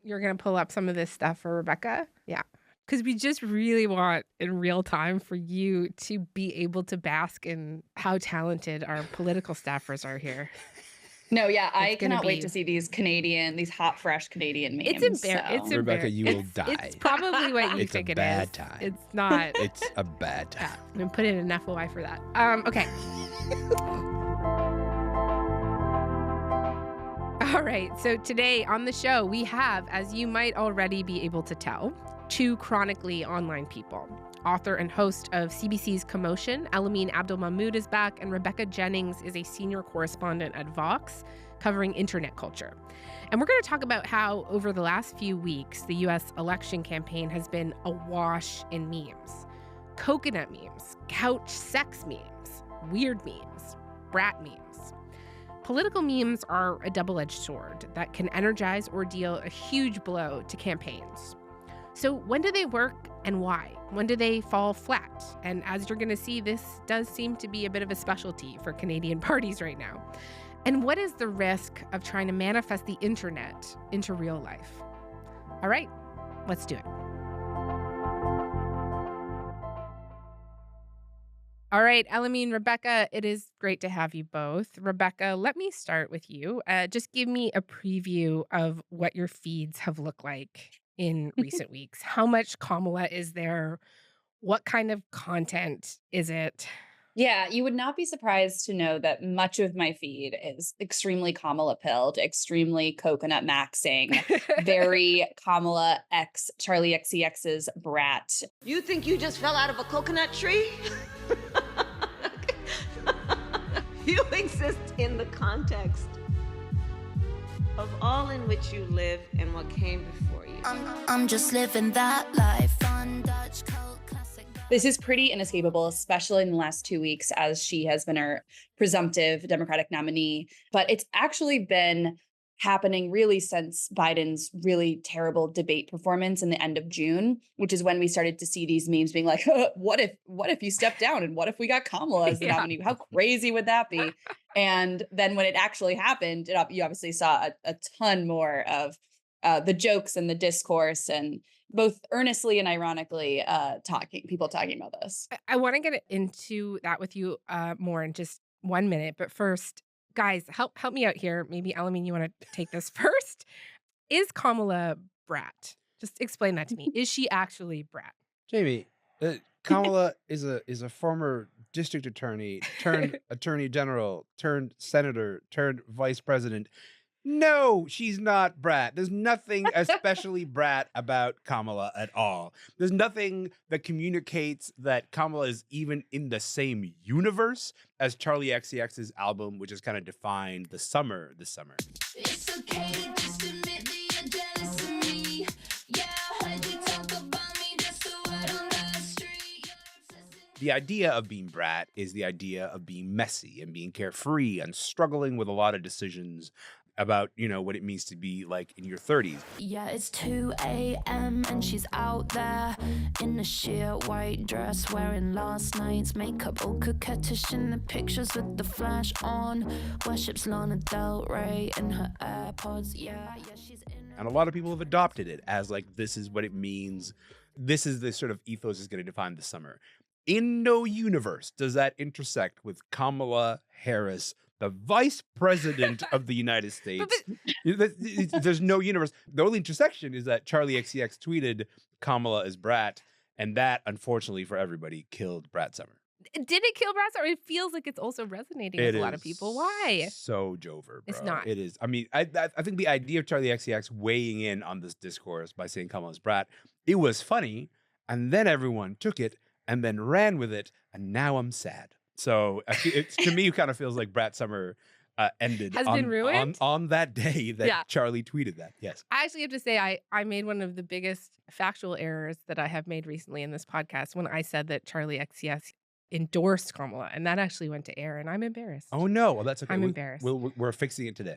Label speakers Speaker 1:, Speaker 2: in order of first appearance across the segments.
Speaker 1: you're going to pull up some of this stuff for Rebecca? Yeah. Because we just really want in real time for you to be able to bask in how talented our political staffers are here.
Speaker 2: No, yeah, I cannot wait to see these hot, fresh Canadian memes.
Speaker 1: It's
Speaker 3: Rebecca, you will die.
Speaker 1: It's probably what you think it is.
Speaker 3: It's a bad time.
Speaker 1: It's not.
Speaker 3: It's a bad time.
Speaker 1: Yeah, I'm going to put in an FOI for that. Okay. All right. So today on the show, we have, as you might already be able to tell, two chronically online people. Author and host of CBC's Commotion, Elamine Abdel-Mahmoud is back, and Rebecca Jennings is a senior correspondent at Vox, covering internet culture. And we're going to talk about how, over the last few weeks, the U.S. election campaign has been awash in memes. Coconut memes, couch sex memes, weird memes, brat memes. Political memes are a double-edged sword that can energize or deal a huge blow to campaigns. So when do they work and why? When do they fall flat? And as you're going to see, this does seem to be a bit of a specialty for Canadian parties right now. And what is the risk of trying to manifest the internet into real life? All right, let's do it. All right, Elamine, Rebecca, it is great to have you both. Rebecca, let me start with you. Just give me a preview of what your feeds have looked like in recent weeks. How much Kamala is there? What kind of content is it?
Speaker 2: Yeah, you would not be surprised to know that much of my feed is extremely Kamala-pilled, extremely coconut maxing, very Kamala X, Charlie XCX's brat.
Speaker 4: You think you just fell out of a coconut tree? You exist in the context of all in which you live and what came before you.
Speaker 5: I'm just living that life on Dutch cult classic.
Speaker 2: This is pretty inescapable, especially in the last 2 weeks, as she has been our presumptive Democratic nominee. But it's actually been happening really since Biden's really terrible debate performance in the end of June, which is when we started to see these memes being like, what if you step down and what if we got Kamala as the nominee? How crazy would that be? And then when it actually happened, you obviously saw a ton more of the jokes and the discourse, and both earnestly and ironically people talking about this.
Speaker 1: I want to get into that with you more in just 1 minute. But first, guys, help me out here. Maybe, Elamine, you want to take this first. Is Kamala brat? Just explain that to me. Is she actually brat?
Speaker 3: Jamie, Kamala is a former district attorney turned attorney general turned senator turned vice president. No, she's not brat. There's nothing especially brat about Kamala at all. There's nothing that communicates that Kamala is even in the same universe as Charlie XCX's album, which has kind of defined the summer this summer.
Speaker 5: It's okay to just admit that you're jealous of me. Yeah, I heard you talk about me, just the word on the street.
Speaker 3: The idea of being brat is the idea of being messy and being carefree and struggling with a lot of decisions about, what it means to be like in your 30s.
Speaker 5: Yeah, it's 2 a.m. and she's out there in a sheer white dress, wearing last night's makeup, all coquettish in the pictures with the flash on. Worships Lana Del Rey in her AirPods. Yeah, she's in.
Speaker 3: And a lot of people have adopted it as like, this is what it means. This is the sort of ethos is going to define the summer. In no universe does that intersect with Kamala Harris, the vice president of the United States. There's no universe. The only intersection is that Charlie XCX tweeted Kamala is brat, and that, unfortunately for everybody, killed Brat Summer.
Speaker 1: Did it kill Brat Summer? It feels like it's also resonating with a lot of people. Why?
Speaker 3: So Jover, bro.
Speaker 1: It's not.
Speaker 3: It is. I mean, I think the idea of Charlie XCX weighing in on this discourse by saying Kamala's brat, it was funny, and then everyone took it and then ran with it, and now I'm sad. So to me, it kind of feels like Brat Summer ended
Speaker 1: been ruined
Speaker 3: on that day that Charlie tweeted that. Yes.
Speaker 1: I actually have to say I made one of the biggest factual errors that I have made recently in this podcast when I said that Charlie XCX endorsed Kamala, and that actually went to air, and I'm embarrassed.
Speaker 3: Oh, no. Well, that's okay.
Speaker 1: I'm embarrassed.
Speaker 3: We're fixing it today.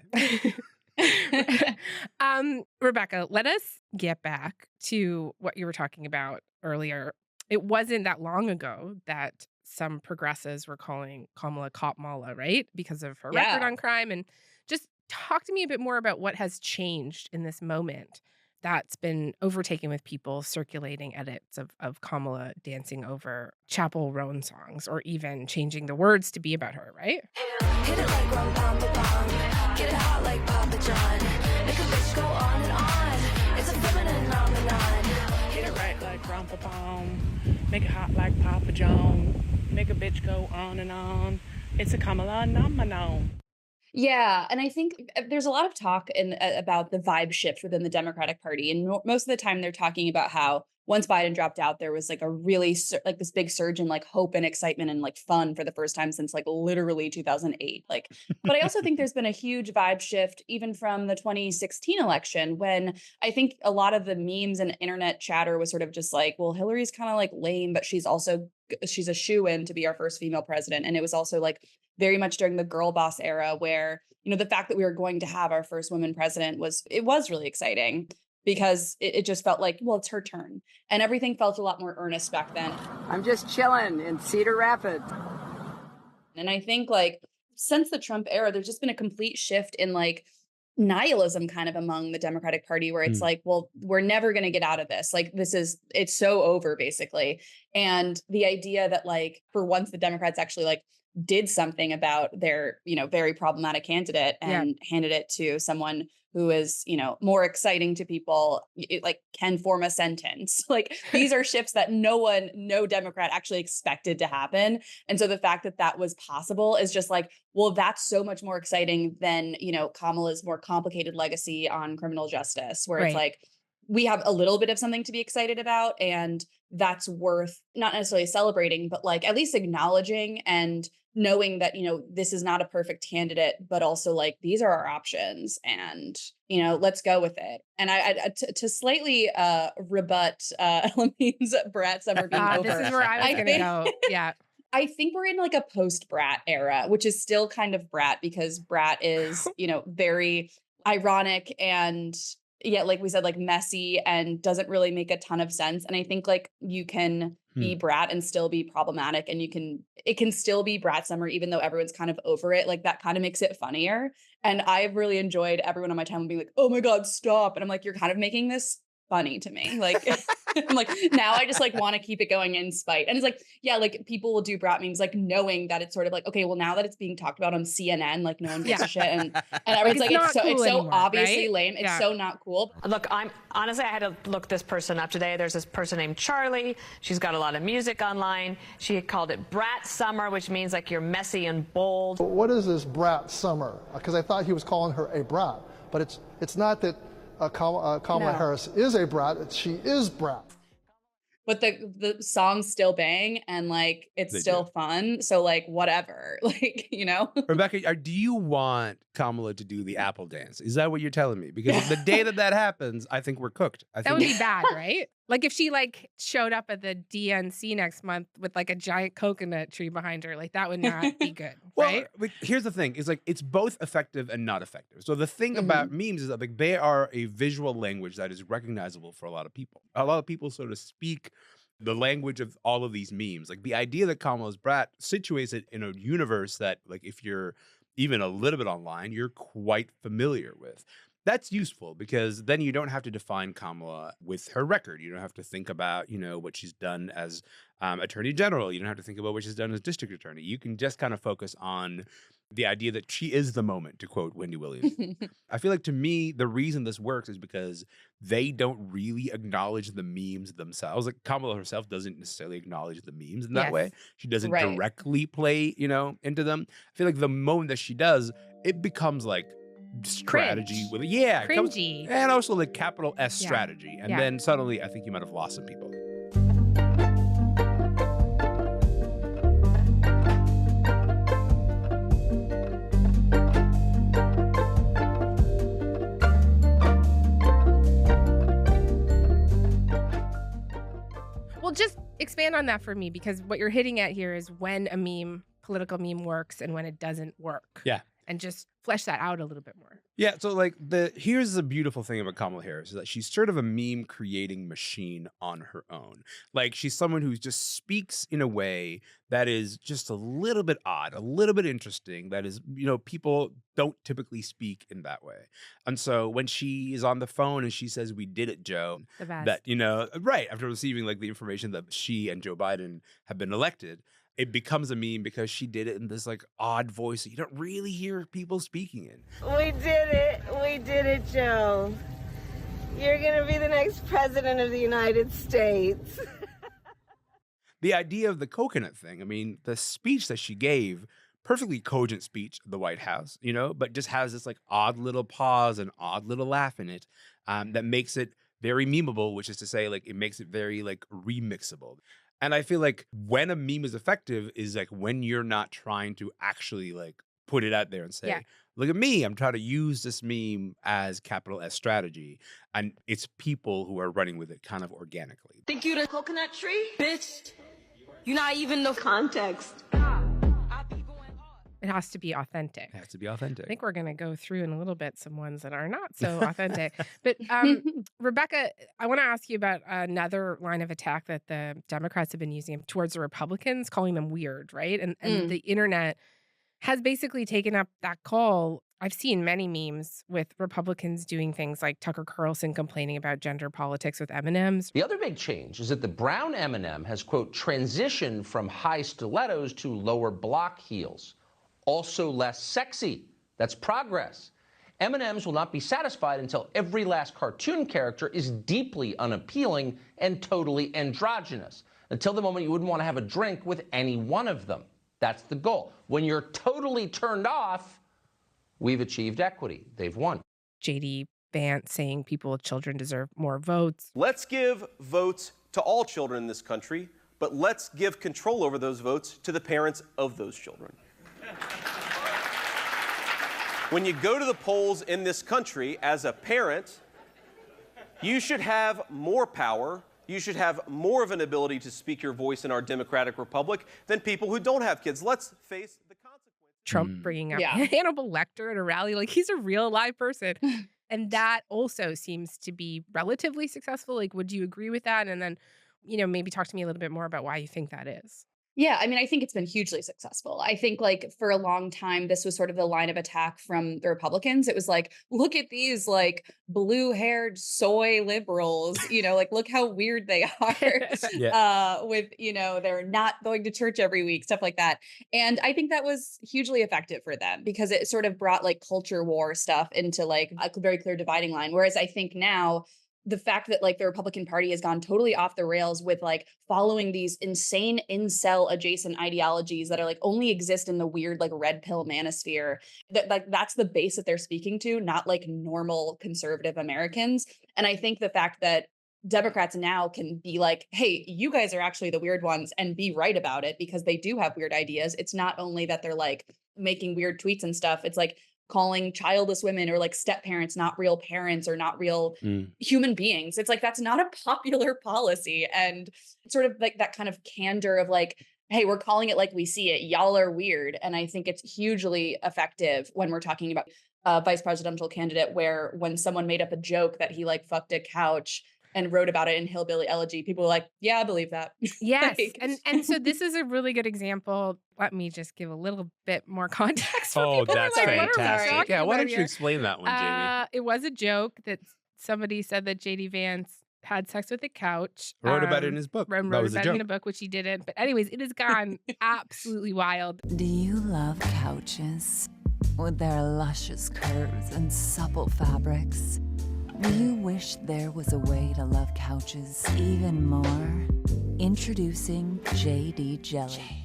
Speaker 1: Rebecca, let us get back to what you were talking about earlier. It wasn't that long ago that some progressives were calling Kamala Cop Mala, right? Because of her record on crime. And just talk to me a bit more about what has changed in this moment that's been overtaken with people circulating edits of Kamala dancing over Chapel Roan songs or even changing the words to be about her, right?
Speaker 5: Hit it like rum pum pum, get it hot like Papa John, make a bitch go on and on. It's a feminine phenomenon.
Speaker 6: Hit it right like rum pum, make it hot like Papa John, make a bitch go on and on. It's a Kamala phenomenon.
Speaker 2: Yeah, and I think there's a lot of talk about the vibe shift within the Democratic Party, and most of the time they're talking about how once Biden dropped out, there was like a really like this big surge in like hope and excitement and like fun for the first time since like literally 2008. Like, but I also think there's been a huge vibe shift even from the 2016 election, when I think a lot of the memes and internet chatter was sort of just like, well, Hillary's kind of like lame, but she's a shoo-in to be our first female president, and it was also like very much during the girl boss era where, you know, the fact that we were going to have our first woman president was really exciting because it just felt like, well, it's her turn. And everything felt a lot more earnest back then.
Speaker 7: I'm just chilling in Cedar Rapids.
Speaker 2: And I think like since the Trump era, there's just been a complete shift in like nihilism kind of among the Democratic Party where it's like, well, we're never going to get out of this. Like it's so over basically. And the idea that like for once the Democrats actually like did something about their, you know, very problematic candidate and handed it to someone who is, you know, more exciting to people, like can form a sentence. Like these are shifts that no Democrat actually expected to happen. And so the fact that that was possible is just like, well, that's so much more exciting than, you know, Kamala's more complicated legacy on criminal justice, where it's like, we have a little bit of something to be excited about. And that's worth not necessarily celebrating, but like at least acknowledging and knowing that, you know, this is not a perfect candidate, but also like, these are our options and, you know, let's go with it. And to slightly rebut Elamene's Brat Summer being over.
Speaker 1: This is where I was going to go. Yeah.
Speaker 2: I think we're in like a post-Brat era, which is still kind of Brat because Brat is, you know, very ironic and yet, like we said, like messy and doesn't really make a ton of sense. And I think like you can be Brat and still be problematic, and it can still be Brat Summer, even though everyone's kind of over it. Like that kind of makes it funnier. And I've really enjoyed everyone on my timeline being like, oh my God, stop. And I'm like, you're kind of making this funny to me. Like, I'm like, now I just like want to keep it going in spite. And it's like, yeah, like people will do Brat memes, like knowing that it's sort of like, okay, well now that it's being talked about on CNN, like no one gives a shit. And everyone's like, it's so
Speaker 1: anymore,
Speaker 2: obviously
Speaker 1: right?
Speaker 2: lame. It's so not cool.
Speaker 8: Look, I had to look this person up today. There's this person named Charlie. She's got a lot of music online. She called it Brat Summer, which means like you're messy and bold.
Speaker 9: What is this Brat Summer? Because I thought he was calling her a brat, but it's not that Kamala Harris is a brat. She is Brat.
Speaker 2: But the songs still bang and like it's still fun. So like whatever, like, you know.
Speaker 3: Rebecca, do you want Kamala to do the Apple dance? Is that what you're telling me? Because the day that happens, I think we're cooked.
Speaker 1: That would be bad, right? Like if she like showed up at the DNC next month with like a giant coconut tree behind her, like that would not be good, right?
Speaker 3: Well, here's the thing: is like it's both effective and not effective. So the thing about memes is that like they are a visual language that is recognizable for a lot of people. A lot of people sort of speak the language of all of these memes. Like the idea that Kamala's Brat situates it in a universe that, like, if you're even a little bit online, you're quite familiar with. That's useful because then you don't have to define Kamala with her record. You don't have to think about, you know, what she's done as attorney general. You don't have to think about what she's done as district attorney. You can just kind of focus on the idea that she is the moment, to quote Wendy Williams. I feel like to me, the reason this works is because they don't really acknowledge the memes themselves. Like Kamala herself doesn't necessarily acknowledge the memes in that way. She doesn't directly play, you know, into them. I feel like the moment that she does, it becomes like strategy with
Speaker 1: cringy,
Speaker 3: and also like capital S strategy. And then suddenly I think you might have lost some people.
Speaker 1: Well, just expand on that for me, because what you're hitting at here is when a meme, political meme, works and when it doesn't work.
Speaker 3: Yeah.
Speaker 1: and just flesh that out a little bit more.
Speaker 3: Yeah, so like here's the beautiful thing about Kamala Harris is that she's sort of a meme creating machine on her own. Like she's someone who just speaks in a way that is just a little bit odd, a little bit interesting, that is, people don't typically speak in that way. And so when she is on the phone and she says, "We did it, Joe,"
Speaker 1: The best.
Speaker 3: that, right, after receiving like the information that she and Joe Biden have been elected, it becomes a meme because she did it in this like odd voice that you don't really hear people speaking in.
Speaker 4: We did it, Joe. You're gonna be the next president of the United States.
Speaker 3: The idea of the coconut thing, I mean, the speech that she gave, perfectly cogent speech at the White House, but just has this like odd little pause and odd little laugh in it that makes it very memeable, which is to say like it makes it very like remixable. And I feel like when a meme is effective is like when you're not trying to actually like put it out there and say, look at me, I'm trying to use this meme as capital S strategy. And it's people who are running with it kind of organically.
Speaker 10: Think you the coconut tree? Bitch, you're not even the
Speaker 4: Context.
Speaker 1: It has to be authentic.
Speaker 3: It has to be authentic.
Speaker 1: I think we're going to go through in a little bit some ones that are not so authentic. But Rebecca, I want to ask you about another line of attack that the Democrats have been using towards the Republicans, calling them weird, right? And the internet has basically taken up that call. I've seen many memes with Republicans doing things like Tucker Carlson complaining about gender politics with M&Ms.
Speaker 11: The other big change is that the brown M&M has, quote, transitioned from high stilettos to lower block heels. Also less sexy. That's progress. M&Ms will not be satisfied until every last cartoon character is deeply unappealing and totally androgynous. Until the moment you wouldn't want to have a drink with any one of them. That's the goal. When you're totally turned off, we've achieved equity. They've won.
Speaker 1: JD Vance saying people with children deserve more votes.
Speaker 12: Let's give votes to all children in this country, but let's give control over those votes to the parents of those children. When you go to the polls in this country as a parent, you should have more power. You should have more of an ability to speak your voice in our democratic republic than people who don't have kids. Let's face the consequences.
Speaker 1: Trump bringing up Hannibal Lecter at a rally, like he's a real live person. And that also seems to be relatively successful. Like, would you agree with that? And then, maybe talk to me a little bit more about why you think that is.
Speaker 2: Yeah, I mean, I think it's been hugely successful. I think like for a long time, this was sort of the line of attack from the Republicans. It was like, look at these like blue-haired soy liberals, like look how weird they are with, they're not going to church every week, stuff like that. And I think that was hugely effective for them because it sort of brought like culture war stuff into like a very clear dividing line. Whereas I think now, the fact that like the Republican Party has gone totally off the rails with like following these insane incel adjacent ideologies that are like only exist in the weird like red pill manosphere, that like that's the base that they're speaking to, not like normal conservative Americans. And I think the fact that Democrats now can be like, hey, you guys are actually the weird ones and be right about it because they do have weird ideas. It's not only that they're like making weird tweets and stuff. It's like calling childless women or like step parents not real parents or not real human beings. It's like, that's not a popular policy. And sort of like that kind of candor of like, hey, we're calling it like we see it. Y'all are weird. And I think it's hugely effective when we're talking about a vice presidential candidate, where when someone made up a joke that he like fucked a couch and wrote about it in Hillbilly Elegy, people were like, yeah, I believe that.
Speaker 1: Yes. And so this is a really good example. Let me just give a little bit more context. For people
Speaker 3: that's
Speaker 1: like,
Speaker 3: fantastic. Yeah, why don't you explain that one, Jamie?
Speaker 1: It was a joke that somebody said that JD Vance had sex with a couch.
Speaker 3: Wrote about it in his book.
Speaker 1: Wrote about it in a book, which he didn't. But anyways, it has gone absolutely wild.
Speaker 13: Do you love couches with their luscious curves and supple fabrics? Do you wish there was a way to love couches even more? Introducing JD Jelly.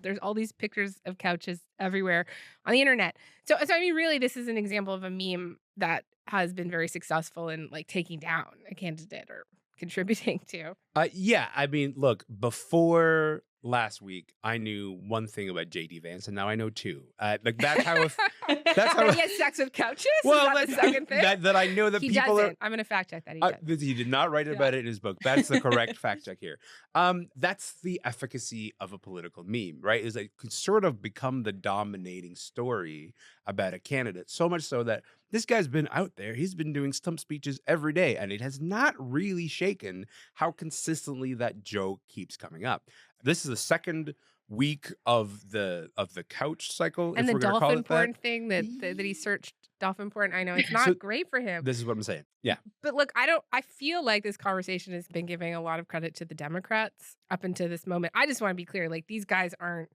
Speaker 1: There's all these pictures of couches everywhere on the internet. So I mean, really, this is an example of a meme that has been very successful in like taking down a candidate or contributing to.
Speaker 3: Yeah, I mean, look, before last week I knew one thing about JD Vance, and now I know two. Like that's how. That's how.
Speaker 1: He has sex with couches.
Speaker 3: Well,
Speaker 1: is that the second thing?
Speaker 3: That I know that
Speaker 1: he
Speaker 3: people
Speaker 1: doesn't.
Speaker 3: are.
Speaker 1: I'm gonna fact check that
Speaker 3: He did not write about it in his book. That's the correct fact check here. That's the efficacy of a political meme, right? Is it could sort of become the dominating story about a candidate. So much so that this guy's been out there. He's been doing stump speeches every day, and it has not really shaken how consistently that joke keeps coming up. This is the second week of the couch cycle,
Speaker 1: and
Speaker 3: if
Speaker 1: the
Speaker 3: we're gonna call
Speaker 1: dolphin
Speaker 3: it
Speaker 1: porn
Speaker 3: that.
Speaker 1: thing that he searched dolphin porn. I know it's not
Speaker 3: So,
Speaker 1: great for him.
Speaker 3: This is what I'm saying. Yeah.
Speaker 1: But look, I feel like this conversation has been giving a lot of credit to the Democrats up until this moment. I just want to be clear, like these guys aren't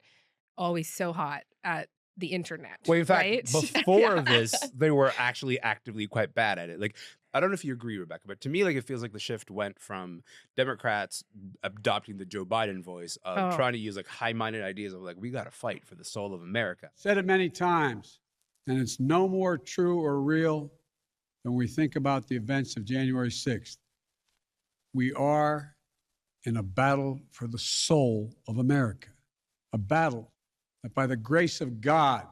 Speaker 1: always so hot at the internet.
Speaker 3: Well, in fact,
Speaker 1: right?
Speaker 3: before this, they were actually actively quite bad at it. Like, I don't know if you agree, Rebecca, but to me, like, it feels like the shift went from Democrats adopting the Joe Biden voice of trying to use like high-minded ideas of like, we got to fight for the soul of America.
Speaker 14: Said it many times, and it's no more true or real than we think about the events of January 6th. We are in a battle for the soul of America, a battle that by the grace of God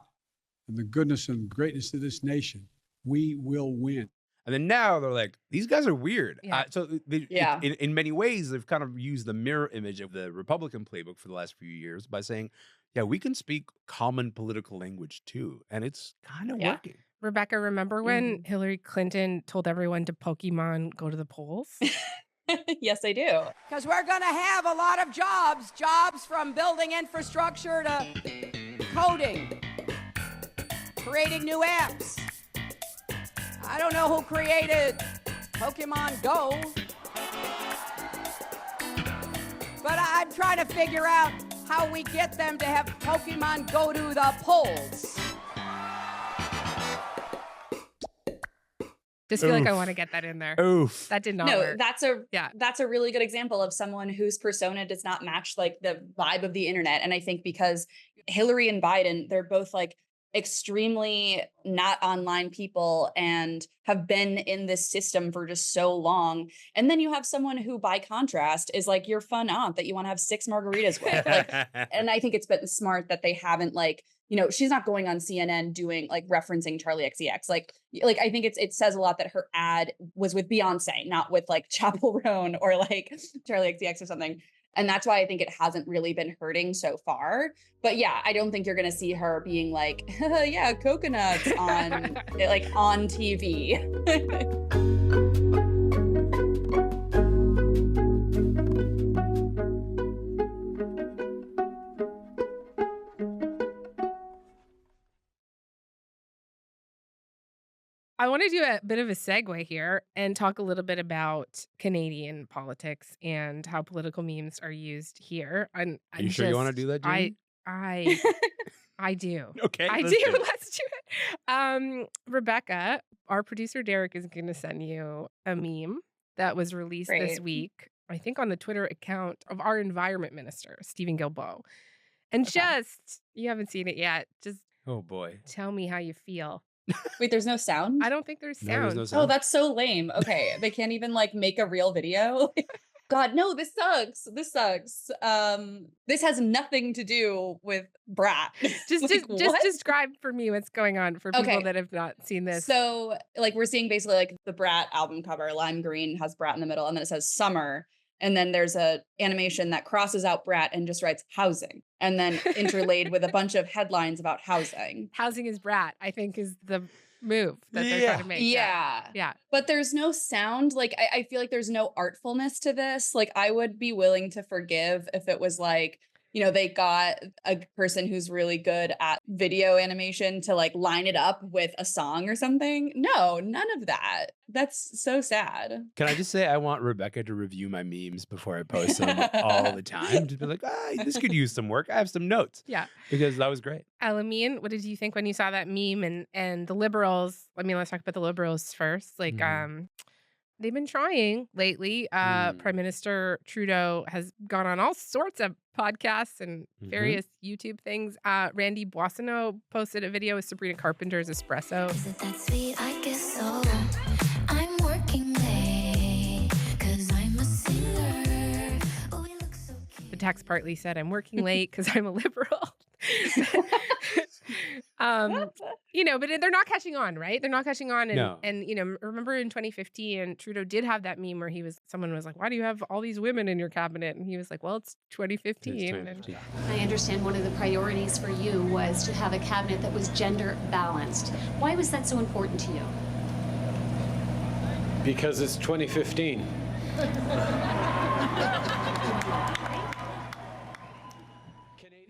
Speaker 14: and the goodness and greatness of this nation, we will win.
Speaker 3: And then now they're like, these guys are weird.
Speaker 1: Yeah.
Speaker 3: In many ways, they've kind of used the mirror image of the Republican playbook for the last few years by saying, yeah, we can speak common political language too. And it's kind of working.
Speaker 1: Rebecca, remember when Hillary Clinton told everyone to Pokemon go to the polls?
Speaker 2: Yes, I do.
Speaker 10: Because we're going to have a lot of jobs from building infrastructure to coding, creating new apps. I don't know who created Pokemon Go, but I'm trying to figure out how we get them to have Pokemon go to the polls.
Speaker 1: Just feel like I want to get that in there.
Speaker 3: Oof.
Speaker 1: That did not work.
Speaker 2: That's a really good example of someone whose persona does not match like the vibe of the internet. And I think because Hillary and Biden, they're both like extremely not online people and have been in this system for just so long. And then you have someone who, by contrast, is like your fun aunt that you want to have 6 margaritas with. Like, and I think it's been smart that they haven't like, you know, she's not going on CNN doing like referencing Charlie XCX. Like I think it says a lot that her ad was with Beyonce, not with like Chappell Roan or like Charlie XCX or something. And that's why I think it hasn't really been hurting so far. But yeah, I don't think you're going to see her being like, yeah, coconuts on like on TV.
Speaker 1: I want to do a bit of a segue here and talk a little bit about Canadian politics and how political memes are used here. Are
Speaker 3: you sure you want to do that, Jamie?
Speaker 1: I do.
Speaker 3: Okay,
Speaker 1: I
Speaker 3: let's
Speaker 1: do.
Speaker 3: do it.
Speaker 1: Let's do it. Rebecca, our producer Derek is going to send you a meme that was released this week, I think on the Twitter account of our environment minister, Stephen Guilbeault. And you haven't seen it yet. Just
Speaker 3: oh boy,
Speaker 1: tell me how you feel.
Speaker 2: Wait, there's no sound?
Speaker 1: I don't think there's sound.
Speaker 3: No, there's no sound.
Speaker 2: Oh, that's so lame. Okay, they can't even like make a real video. God, no, this sucks. This sucks. This has nothing to do with Brat.
Speaker 1: Just describe for me what's going on for people that have not seen this.
Speaker 2: So, like, we're seeing basically like the Brat album cover, lime green, has Brat in the middle, and then it says summer. And then there's a animation that crosses out Brat and just writes housing, and then interlaid with a bunch of headlines about housing.
Speaker 1: Housing is Brat, I think, is the move that they're trying to make.
Speaker 2: Yeah. But there's no sound. Like, I feel like there's no artfulness to this. Like, I would be willing to forgive if it was like, you know, they got a person who's really good at video animation to like line it up with a song or something. No, none of that. That's so sad.
Speaker 3: Can I just say I want Rebecca to review my memes before I post them all the time? Just be like, this could use some work. I have some notes.
Speaker 1: Yeah.
Speaker 3: Because that was great.
Speaker 1: Alameen, what did you think when you saw that meme and the Liberals? I mean, let's talk about the Liberals first. Like, they've been trying lately. Prime Minister Trudeau has gone on all sorts of podcasts and various YouTube things. Randy Boissonneau posted a video with Sabrina Carpenter's Espresso.
Speaker 5: Isn't that sweet? I guess so. I'm working late 'cause I'm a singer. Oh, we look so cute.
Speaker 1: text partly said, I'm working late because I'm a liberal. But they're not catching on, right? They're not catching on.
Speaker 3: No.
Speaker 1: And remember in 2015, Trudeau did have that meme where someone was like, why do you have all these women in your cabinet? And he was like, well, it's 2015.
Speaker 3: It's 2015.
Speaker 15: I understand one of the priorities for you was to have a cabinet that was gender balanced. Why was that so important to you?
Speaker 16: Because it's 2015.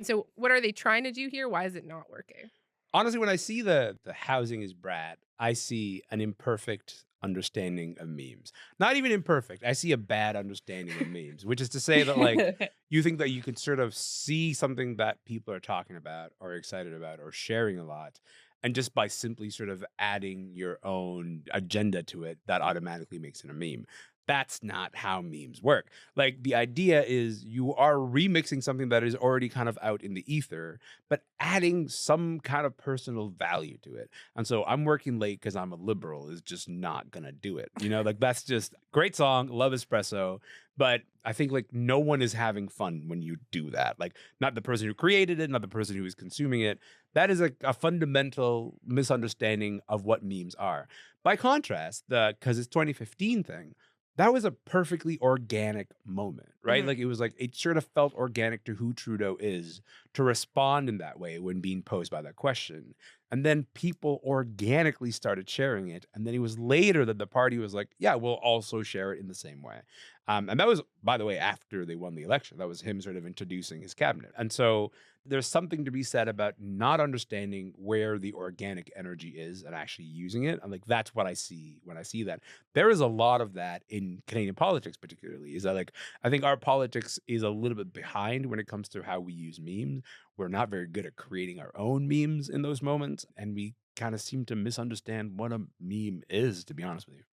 Speaker 1: So what are they trying to do here? Why is it not working?
Speaker 3: Honestly, when I see the housing is brat, I see an imperfect understanding of memes. Not even imperfect. I see a bad understanding of memes, which is to say that like you think that you can sort of see something that people are talking about or excited about or sharing a lot. And just by simply sort of adding your own agenda to it, that automatically makes it a meme. That's not how memes work. Like the idea is you are remixing something that is already kind of out in the ether, but adding some kind of personal value to it. And so I'm working late because I'm a liberal is just not going to do it. Like that's just great song. Love Espresso. But I think like no one is having fun when you do that. Like not the person who created it, not the person who is consuming it. That is a fundamental misunderstanding of what memes are. By contrast, because it's 2015 thing, that was a perfectly organic moment, right?
Speaker 1: Mm-hmm.
Speaker 3: Like it was like, it sort of felt organic to who Trudeau is to respond in that way when being posed by that question. And then people organically started sharing it. And then it was later that the party was like, yeah, we'll also share it in the same way. And that was, by the way, after they won the election. That was him sort of introducing his cabinet. And so there's something to be said about not understanding where the organic energy is and actually using it. And like, that's what I see when I see that. There is a lot of that in Canadian politics, particularly, is that like, I think our politics is a little bit behind when it comes to how we use memes. We're not very good at creating our own memes in those moments. And we kind of seem to misunderstand what a meme is, to be honest with you.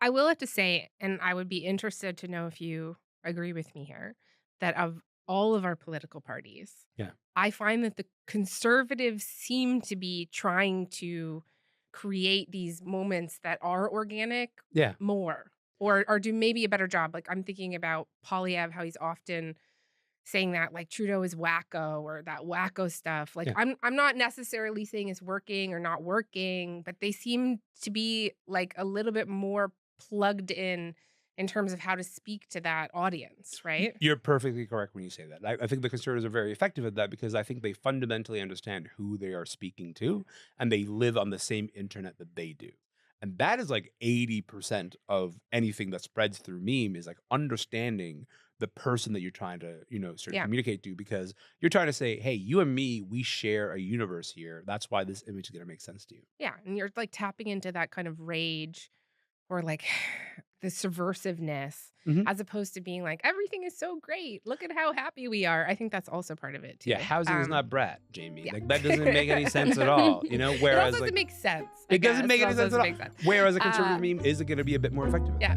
Speaker 1: I will have to say, and I would be interested to know if you agree with me here, that of all of our political parties,
Speaker 3: yeah,
Speaker 1: I find that the conservatives seem to be trying to create these moments that are organic more, or do maybe a better job. Like I'm thinking about Polyev, how he's often saying that like Trudeau is wacko or that wacko stuff. Like I'm not necessarily saying it's working or not working, but they seem to be like a little bit more plugged in terms of how to speak to that audience, right?
Speaker 3: You're perfectly correct when you say that. I think the conservatives are very effective at that because I think they fundamentally understand who they are speaking to and they live on the same internet that they do. And that is like 80% of anything that spreads through meme is like understanding the person that you're trying to, sort of communicate to, because you're trying to say, hey, you and me, we share a universe here. That's why this image is going to make sense to you.
Speaker 1: Yeah. And you're like tapping into that kind of rage or like the subversiveness as opposed to being like, everything is so great. Look at how happy we are. I think that's also part of it too.
Speaker 3: Yeah. Housing is not brat, Jamie. Yeah. Like that doesn't make any sense at all. Whereas
Speaker 1: it also doesn't make sense.
Speaker 3: It doesn't make any sense at all. Whereas a conservative meme is going to be a bit more effective.
Speaker 1: Yeah.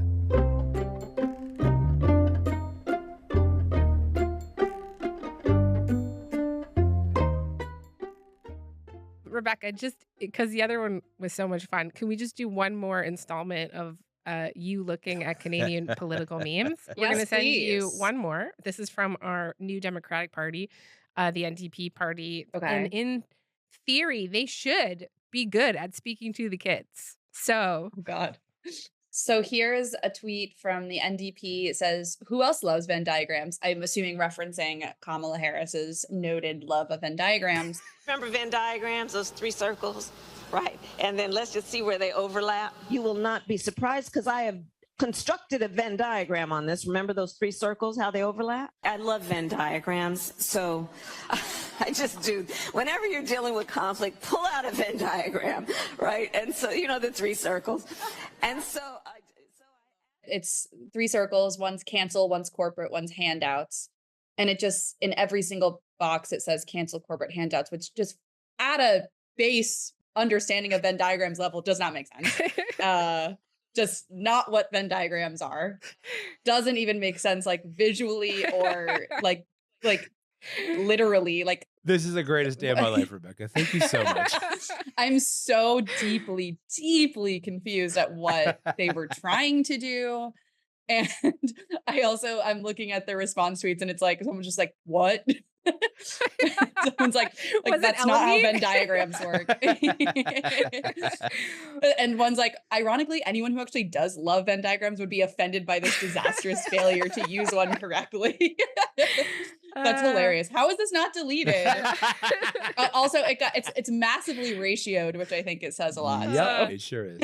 Speaker 1: Rebecca, just because the other one was so much fun, can we just do one more installment of you looking at Canadian political memes? We're going to send you one more. This is from our new Democratic Party, the NDP party.
Speaker 2: Okay.
Speaker 1: And in theory, they should be good at speaking to the kids. So,
Speaker 2: oh God. So here's a tweet from the NDP. It says, who else loves Venn diagrams? I'm assuming referencing Kamala Harris's noted love of Venn diagrams.
Speaker 4: Remember Venn diagrams, those three circles? Right. And then let's just see where they overlap.
Speaker 17: You will not be surprised because I have constructed a Venn diagram on this. Remember those three circles, how they overlap?
Speaker 4: I love Venn diagrams. So I just do. Whenever you're dealing with conflict, pull out a Venn diagram, right? And so, the three circles. And so
Speaker 2: it's three circles. One's cancel, one's corporate, one's handouts. And it just, in every single box, it says cancel corporate handouts, which just at a base understanding of Venn diagrams level does not make sense. Just not what Venn diagrams are. Doesn't even make sense, like visually or like literally. Like
Speaker 3: this is the greatest day of my life, Rebecca. Thank you so much.
Speaker 2: I'm so deeply, deeply confused at what they were trying to do. And I'm looking at the response tweets and it's like, someone's just like, what? Someone's like that's not how Venn diagrams work. And one's like, ironically, anyone who actually does love Venn diagrams would be offended by this disastrous failure to use one correctly. That's hilarious. How is this not deleted? Also, it's massively ratioed, which I think it says a lot.
Speaker 3: Yeah, it sure is.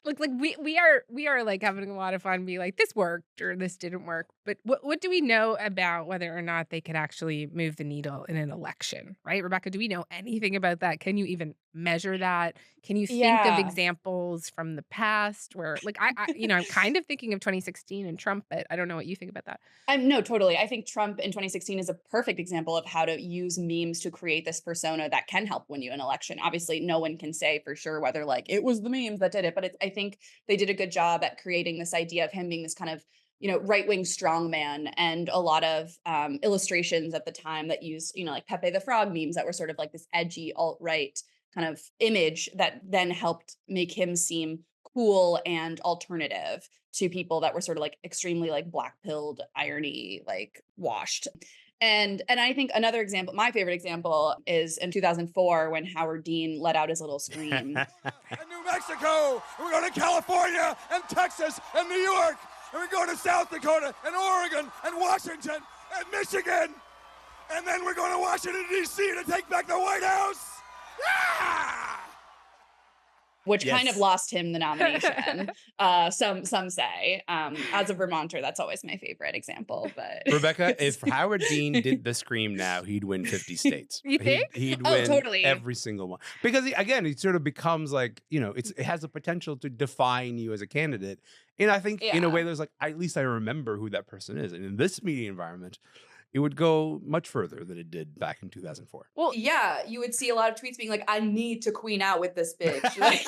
Speaker 1: Look, like we are like having a lot of fun, be like, this worked or this didn't work. But what do we know about whether or not they could actually move the needle in an election, right? Rebecca, do we know anything about that? Can you even measure that? Can you think of examples from the past where, like, I'm kind of thinking of 2016 and Trump, but I don't know what you think about that.
Speaker 2: No, totally. I think Trump in 2016 is a perfect example of how to use memes to create this persona that can help win you an election. Obviously, no one can say for sure whether like it was the memes that did it, but I think they did a good job at creating this idea of him being this kind of, right-wing strongman, and a lot of illustrations at the time that used, like Pepe the Frog memes that were sort of like this edgy alt-right kind of image that then helped make him seem cool and alternative to people that were sort of like extremely like black-pilled, irony, like washed. And I think another example, my favorite example, is in 2004 when Howard Dean let out his little scream.
Speaker 18: And New Mexico, and we're going to California and Texas and New York, and we're going to South Dakota and Oregon and Washington and Michigan, and then we're going to Washington, D.C. to take back the White House. Yeah!
Speaker 2: Which kind of lost him the nomination. Some say. As a Vermonter, that's always my favorite example. But
Speaker 3: Rebecca, if Howard Dean did the scream now, he'd win 50 states.
Speaker 1: You think?
Speaker 3: He'd win
Speaker 2: totally.
Speaker 3: every single one. Because, again, it sort of becomes like, it has the potential to define you as a candidate. And I think, in a way, there's like, at least I remember who that person is. And in this media environment, it would go much further than it did back in 2004.
Speaker 2: Well, yeah, you would see a lot of tweets being like, I need to queen out with this bitch. Like,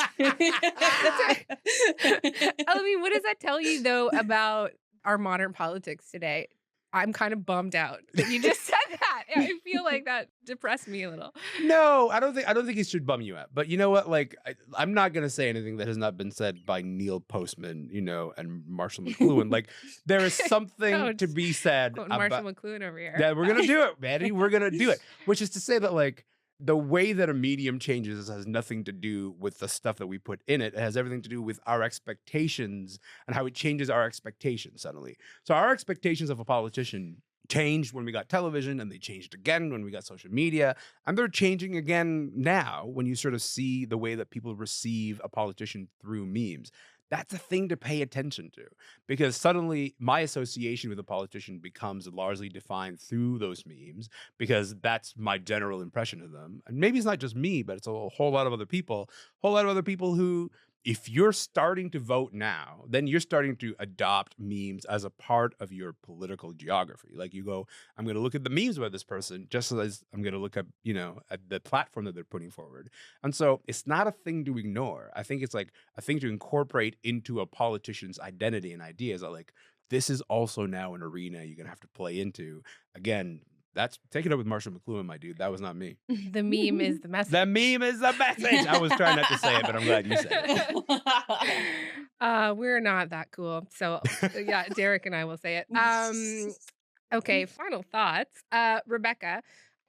Speaker 1: I mean, what does that tell you, though, about our modern politics today? I'm kind of bummed out that you just said that. I feel like that depressed me a little.
Speaker 3: No, I don't think it should bum you out. But you know what? Like, I'm not going to say anything that has not been said by Neil Postman, and Marshall McLuhan. Like, there is something to be said about
Speaker 1: Marshall McLuhan over here.
Speaker 3: Yeah, we're going to do it, Maddie. We're going to do it. Which is to say that, like, the way that a medium changes has nothing to do with the stuff that we put in it. It has everything to do with our expectations and how it changes our expectations suddenly. So our expectations of a politician changed when we got television, and they changed again when we got social media. And they're changing again now when you sort of see the way that people receive a politician through memes. That's a thing to pay attention to, because suddenly my association with a politician becomes largely defined through those memes, because that's my general impression of them. And maybe it's not just me, but it's a whole lot of other people, who, if you're starting to vote now, then you're starting to adopt memes as a part of your political geography. Like, you go, I'm going to look at the memes about this person just as I'm going to look at, at the platform that they're putting forward. And so it's not a thing to ignore. I think it's like a thing to incorporate into a politician's identity and ideas. Like, this is also now an arena you're going to have to play into. Again, take it up with Marshall McLuhan, my dude. That was not me.
Speaker 1: The meme is the message.
Speaker 3: The meme is the message. I was trying not to say it, but I'm glad you said
Speaker 1: it. We're not that cool. So, yeah, Derek and I will say it. Okay, final thoughts. Rebecca,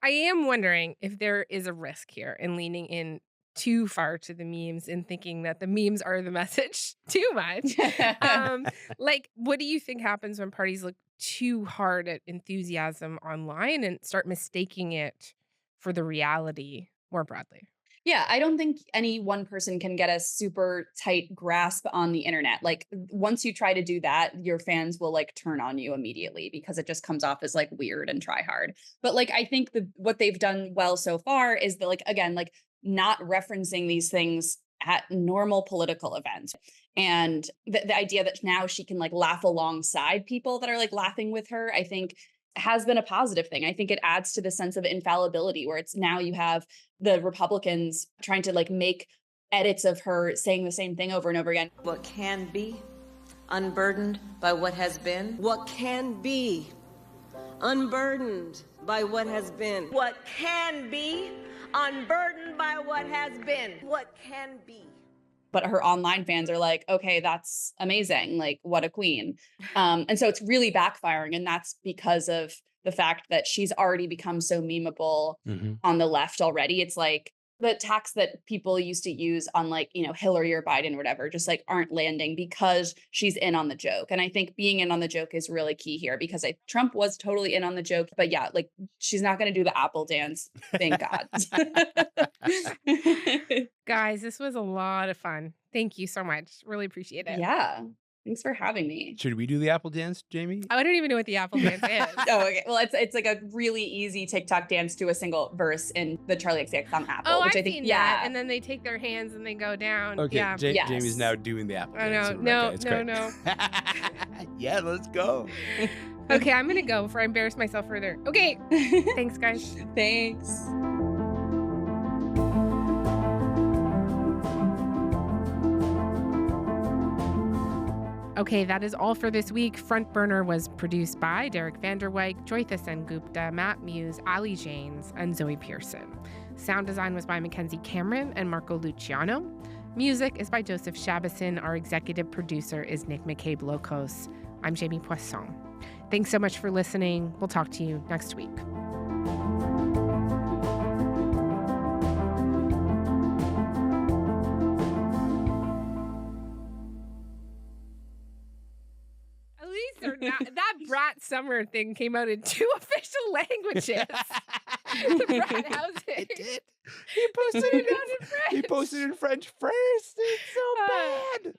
Speaker 1: I am wondering if there is a risk here in leaning in too far to the memes and thinking that the memes are the message too much. Like, what do you think happens when parties look too hard at enthusiasm online and start mistaking it for the reality more broadly?
Speaker 2: Yeah, I don't think any one person can get a super tight grasp on the internet. Like, once you try to do that, your fans will like turn on you immediately because it just comes off as like weird and try hard. But like, I think what they've done well so far is that, like, again, like, not referencing these things at normal political events. And the idea that now she can like laugh alongside people that are like laughing with her, I think has been a positive thing. I think it adds to the sense of infallibility, where it's now you have the Republicans trying to like make edits of her saying the same thing over and over again.
Speaker 17: What can be unburdened by what has been? What can be unburdened by what has been? What can be unburdened by what has been? What can be
Speaker 2: but her online fans are like, okay, that's amazing. Like, what a queen. And so it's really backfiring. And that's because of the fact that she's already become so memeable on the left already. It's like the attacks that people used to use on like, you know, Hillary or Biden or whatever, just like aren't landing because she's in on the joke. And I think being in on the joke is really key here because Trump was totally in on the joke. But yeah, like she's not going to do the Apple dance. Thank God.
Speaker 1: Guys, this was a lot of fun. Thank you so much. Really appreciate it.
Speaker 2: Yeah. Thanks for having me.
Speaker 3: Should we do the Apple dance, Jamie?
Speaker 1: I don't even know what the Apple dance is.
Speaker 2: Oh, okay. Well, it's like a really easy TikTok dance to a single verse in the Charlie XCX song Apple,
Speaker 1: Oh,
Speaker 2: which
Speaker 1: I've
Speaker 2: I think,
Speaker 1: seen
Speaker 2: yeah.
Speaker 1: that. And then they take their hands and they go down.
Speaker 3: Okay,
Speaker 1: Yeah.
Speaker 3: Jamie's now doing the Apple dance.
Speaker 1: Oh,
Speaker 3: so
Speaker 1: no,
Speaker 3: Rebecca, it's great.
Speaker 1: no.
Speaker 3: Yeah, let's go.
Speaker 1: Okay, I'm going to go before I embarrass myself further. Okay. Thanks, guys.
Speaker 2: Thanks.
Speaker 1: Okay, that is all for this week. Front Burner was produced by Derek Vanderwyk, Joytha Sengupta, Matt Muse, Ali Janes, and Zoe Pearson. Sound design was by Mackenzie Cameron and Marco Luciano. Music is by Joseph Shabison. Our executive producer is Nick McCabe-Locos. I'm Jamie Poisson. Thanks so much for listening. We'll talk to you next week. That Brat Summer thing came out in 2 official languages. Brat housing.
Speaker 3: It did. He posted it in French. He posted it in French first. It's so bad.